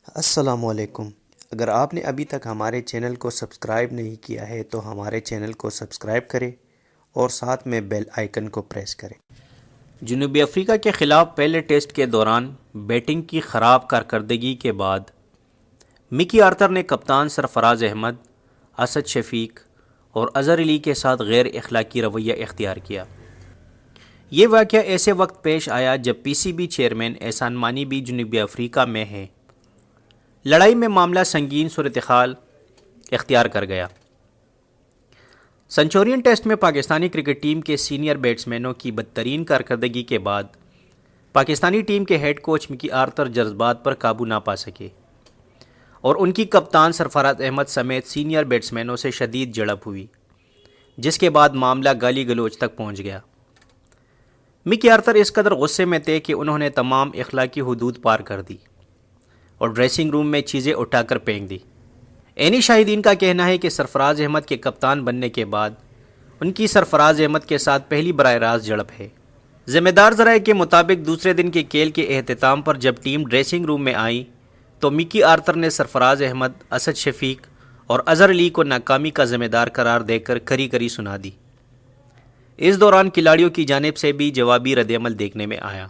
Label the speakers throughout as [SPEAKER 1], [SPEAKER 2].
[SPEAKER 1] السلام علیکم۔ اگر آپ نے ابھی تک ہمارے چینل کو سبسکرائب نہیں کیا ہے تو ہمارے چینل کو سبسکرائب کریں اور ساتھ میں بیل آئیکن کو پریس کریں۔
[SPEAKER 2] جنوبی افریقہ کے خلاف پہلے ٹیسٹ کے دوران بیٹنگ کی خراب کارکردگی کے بعد مکی آرتر نے کپتان سرفراز احمد، اسد شفیق اور اظہر علی کے ساتھ غیر اخلاقی رویہ اختیار کیا۔ یہ واقعہ ایسے وقت پیش آیا جب پی C B chairman Ehsan Mani بھی جنوبی افریقہ میں ہیں۔ لڑائی میں معاملہ سنگین صورتحال اختیار کر گیا۔ سنچورین ٹیسٹ میں پاکستانی کرکٹ ٹیم کے سینئر بیٹسمینوں کی بدترین کارکردگی کے بعد پاکستانی ٹیم کے ہیڈ کوچ مکی آرتر جذبات پر قابو نہ پا سکے اور ان کی کپتان سرفراز احمد سمیت سینئر بیٹسمینوں سے شدید جھڑپ ہوئی، جس کے بعد معاملہ گالی گلوچ تک پہنچ گیا۔ مکی آرتر اس قدر غصے میں تھے کہ انہوں نے تمام اخلاقی حدود پار کر دی اور ڈریسنگ روم میں چیزیں اٹھا کر پھینک دی۔ عینی شاہدین کا کہنا ہے کہ سرفراز احمد کے کپتان بننے کے بعد ان کی سرفراز احمد کے ساتھ پہلی براہ راست جھڑپ ہے۔ ذمہ دار ذرائع کے مطابق دوسرے دن کے کھیل کے اختتام پر جب ٹیم ڈریسنگ روم میں آئی تو مکی آرتر نے سرفراز احمد، اسد شفیق اور اظہر علی کو ناکامی کا ذمہ دار قرار دے کر کھری کھری سنا دی۔ اس دوران کھلاڑیوں کی جانب سے بھی جوابی ردعمل دیکھنے میں آیا۔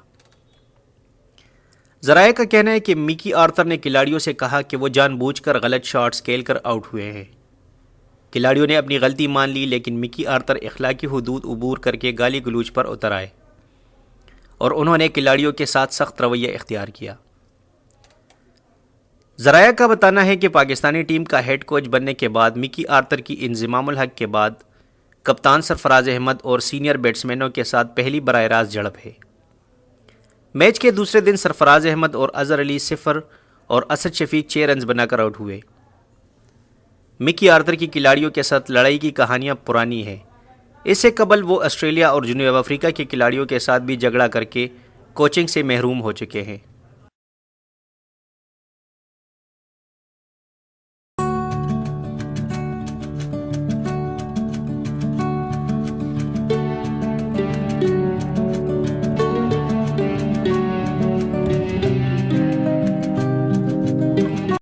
[SPEAKER 2] ذرائع کا کہنا ہے کہ مکی آرتر نے کھلاڑیوں سے کہا کہ وہ جان بوجھ کر غلط شاٹس کھیل کر آؤٹ ہوئے ہیں۔ کھلاڑیوں نے اپنی غلطی مان لی، لیکن مکی آرتر اخلاقی حدود عبور کر کے گالی گلوچ پر اتر آئے اور انہوں نے کھلاڑیوں کے ساتھ سخت رویہ اختیار کیا۔ ذرائع کا بتانا ہے کہ پاکستانی ٹیم کا ہیڈ کوچ بننے کے بعد مکی آرتر کی انضمام الحق کے بعد کپتان سرفراز احمد اور سینئر بیٹسمینوں کے ساتھ پہلی براہ راست جھڑپ ہے۔ میچ کے دوسرے دن سرفراز احمد اور اظہر علی 0 اور اسد شفیق 6 رنز بنا کر آؤٹ ہوئے۔ مکی آرتر کی کھلاڑیوں کے ساتھ لڑائی کی کہانیاں پرانی ہیں۔ اس سے قبل وہ آسٹریلیا اور جنوبی افریقہ کے کھلاڑیوں کے ساتھ بھی جھگڑا کر کے کوچنگ سے محروم ہو چکے ہیں۔